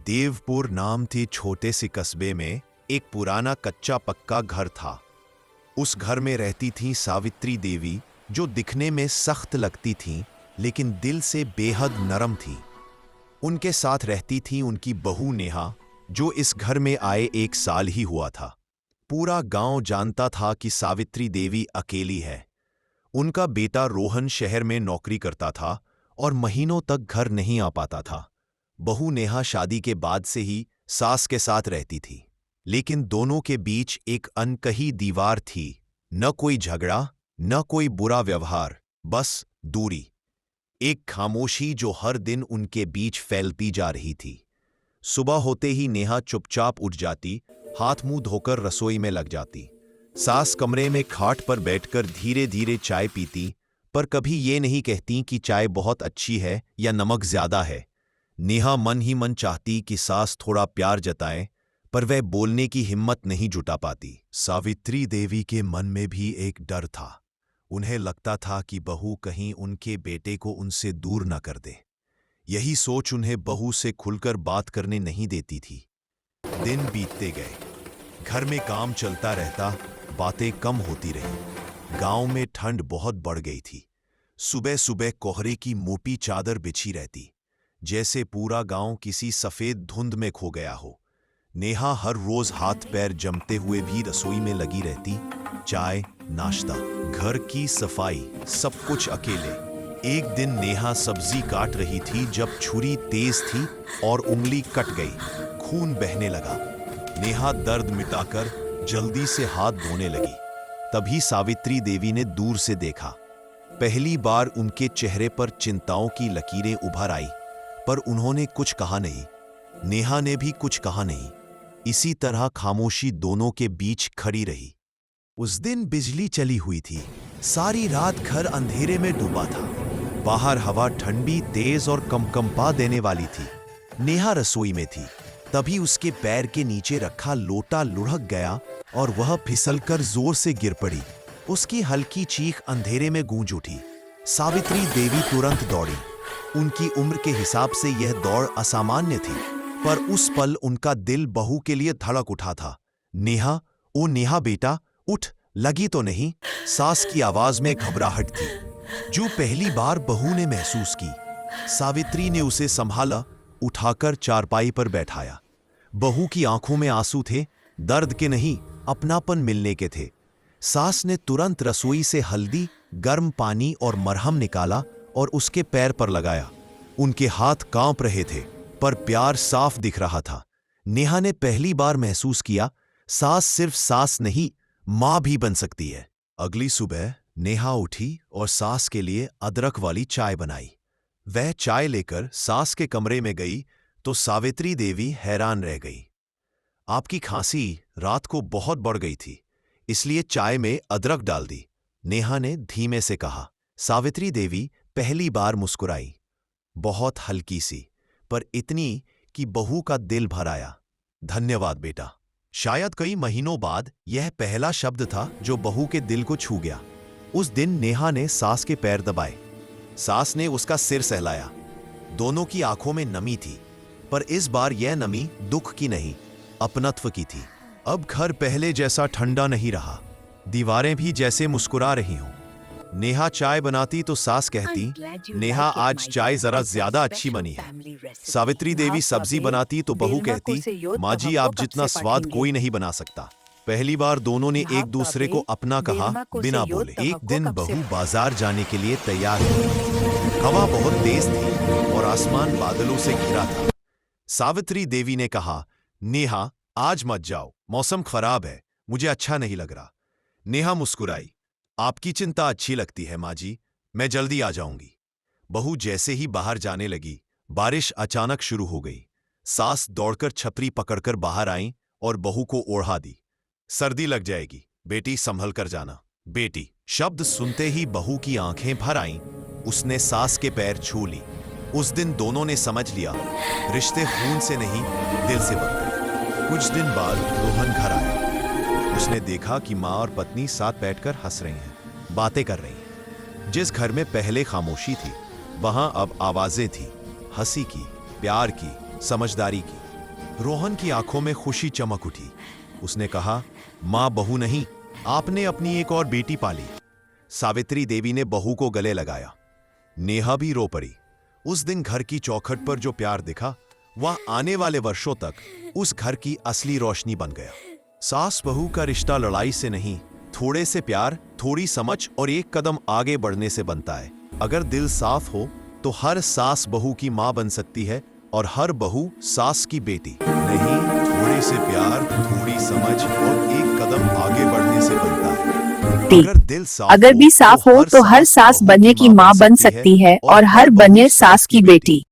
देवपुर नाम के छोटे से कस्बे में एक पुराना कच्चा पक्का घर था। उस घर में रहती थी सावित्री देवी, जो दिखने में सख्त लगती थीं, लेकिन दिल से बेहद नरम थी। उनके साथ रहती थी उनकी बहू नेहा, जो इस घर में आए 1 साल ही हुआ था। पूरा गांव जानता था कि सावित्री देवी अकेली है। उनका बेटा रोहन शहर में नौकरी करता था और महीनों तक घर नहीं आ पाता था। बहू नेहा शादी के बाद से ही सास के साथ रहती थी, लेकिन दोनों के बीच एक अनकही दीवार थी। न कोई झगड़ा, न कोई बुरा व्यवहार, बस दूरी, एक खामोशी जो हर दिन उनके बीच फैलती जा रही थी। सुबह होते ही नेहा चुपचाप उठ जाती, हाथ मुंह धोकर रसोई में लग जाती। सास कमरे में खाट पर बैठकर धीरे धीरे चाय पीती, पर कभी ये नहीं कहती कि चाय बहुत अच्छी है या नमक ज्यादा है। नेहा मन ही मन चाहती कि सास थोड़ा प्यार जताए, पर वह बोलने की हिम्मत नहीं जुटा पाती। सावित्री देवी के मन में भी एक डर था। उन्हें लगता था कि बहू कहीं उनके बेटे को उनसे दूर न कर दे। यही सोच उन्हें बहू से खुलकर बात करने नहीं देती थी। दिन बीतते गए, घर में काम चलता रहता, बातें कम होती रही। गांव में ठंड बहुत बढ़ गई थी। सुबह सुबह कोहरे की मोटी चादर बिछी रहती, जैसे पूरा गांव किसी सफेद धुंध में खो गया हो। नेहा हर रोज हाथ पैर जमते हुए भी रसोई में लगी रहती, चाय, नाश्ता, घर की सफाई, सब कुछ अकेले। एक दिन नेहा सब्जी काट रही थी जब छुरी तेज थी और उंगली कट गई। खून बहने लगा। नेहा दर्द मिटाकर जल्दी से हाथ धोने लगी। तभी सावित्री देवी ने दूर से देखा। पहली बार उनके चेहरे पर चिंताओं की लकीरें उभर आई, पर उन्होंने कुछ कहा नहीं। नेहा ने भी कुछ कहा नहीं। इसी तरह खामोशी दोनों के बीच खड़ी रही। उस दिन बिजली चली हुई थी। सारी रात घर अंधेरे में डूबा था। बाहर हवा ठंडी, तेज और कंपा देने वाली थी। नेहा रसोई में थी, तभी उसके पैर के नीचे रखा लोटा लुढ़क गया और वह फिसलकर जोर से गिर पड़ी। उसकी हल्की चीख अंधेरे में गूंज उठी। सावित्री देवी तुरंत दौड़ी। उनकी उम्र के हिसाब से यह दौड़ असामान्य थी, पर उस पल उनका दिल बहू के लिए धड़क उठा था। नेहा, ओ नेहा बेटा, उठ, लगी तो नहीं? सास की आवाज में घबराहट थी, जो पहली बार बहू ने महसूस की। सावित्री ने उसे संभाला, उठाकर चारपाई पर बैठाया। बहू की आंखों में आंसू थे, दर्द के नहीं, अपनापन मिलने के थे। सास ने तुरंत रसोई से हल्दी, गर्म पानी और मरहम निकाला और उसके पैर पर लगाया। उनके हाथ कांप रहे थे, पर प्यार साफ दिख रहा था। नेहा ने पहली बार महसूस किया, सास सिर्फ सास नहीं, मां भी बन सकती है। अगली सुबह नेहा उठी और सास के लिए अदरक वाली चाय बनाई। वह चाय लेकर सास के कमरे में गई तो सावित्री देवी हैरान रह गई। आपकी खांसी रात को बहुत बढ़ गई थी, इसलिए चाय में अदरक डाल दी, नेहा ने धीमे से कहा। सावित्री देवी पहली बार मुस्कुराई, बहुत हल्की सी, पर इतनी कि बहू का दिल भर आया। धन्यवाद बेटा। शायद कई महीनों बाद यह पहला शब्द था जो बहू के दिल को छू गया। उस दिन नेहा ने सास के पैर दबाए। सास ने उसका सिर सहलाया। दोनों की आंखों में नमी थी, पर इस बार यह नमी दुख की नहीं, अपनत्व की थी। अब घर पहले जैसा ठंडा नहीं रहा, दीवारें भी जैसे मुस्कुरा रही हों। नेहा चाय बनाती तो सास कहती, नेहा आज चाय जरा ज्यादा अच्छी बनी है। सावित्री देवी सब्जी बनाती तो बहू कहती, माँ जी आप जितना स्वाद कोई नहीं बना सकता। पहली बार दोनों ने एक दूसरे को अपना कहा, बिना बोले। एक दिन बहू बाजार जाने के लिए तैयार हुई। हवा बहुत तेज थी और आसमान बादलों से घिरा था। सावित्री देवी ने कहा, नेहा आज मत जाओ, मौसम खराब है, मुझे अच्छा नहीं लग रहा। नेहा मुस्कुराई, आपकी चिंता अच्छी लगती है माँ जी, मैं जल्दी आ जाऊंगी। बहू जैसे ही बाहर जाने लगी, बारिश अचानक शुरू हो गई। सास दौड़कर छतरी पकड़कर बाहर आई और बहू को ओढ़ा दी। सर्दी लग जाएगी, बेटी संभल कर जाना। बेटी शब्द सुनते ही बहू की आंखें भर आईं। उसने सास के पैर छू ली। उस दिन दोनों ने समझ लिया, रिश्ते खून से नहीं, दिल से बनते। कुछ दिन बाद रोहन घर आया। उसने देखा कि माँ और पत्नी साथ बैठकर हंस रही हैं, बातें कर रही हैं। जिस घर में पहले खामोशी थी, वहां अब आवाजें थी, हंसी की, प्यार की, समझदारी की। रोहन की आंखों में खुशी चमक उठी। उसने कहा, मां बहू नहीं, आपने अपनी एक और बेटी पाली। सावित्री देवी ने बहू को गले लगाया। नेहा भी रो पड़ी। उस दिन घर की चौखट पर जो प्यार दिखा, वह आने वाले वर्षों तक उस घर की असली रोशनी बन गया। सास बहू का रिश्ता लड़ाई से नहीं, थोड़े से प्यार, थोड़ी समझ और एक कदम आगे बढ़ने से बनता है। अगर दिल साफ हो तो हर सास बहू की मां बन सकती है और हर बहू सास की बेटी नहीं। थोड़े से प्यार, थोड़ी समझ और एक कदम आगे बढ़ने से बनता है। अगर भी साफ हो तो हर सास बनने की मां बन सकती है और हर बनने सास की बेटी।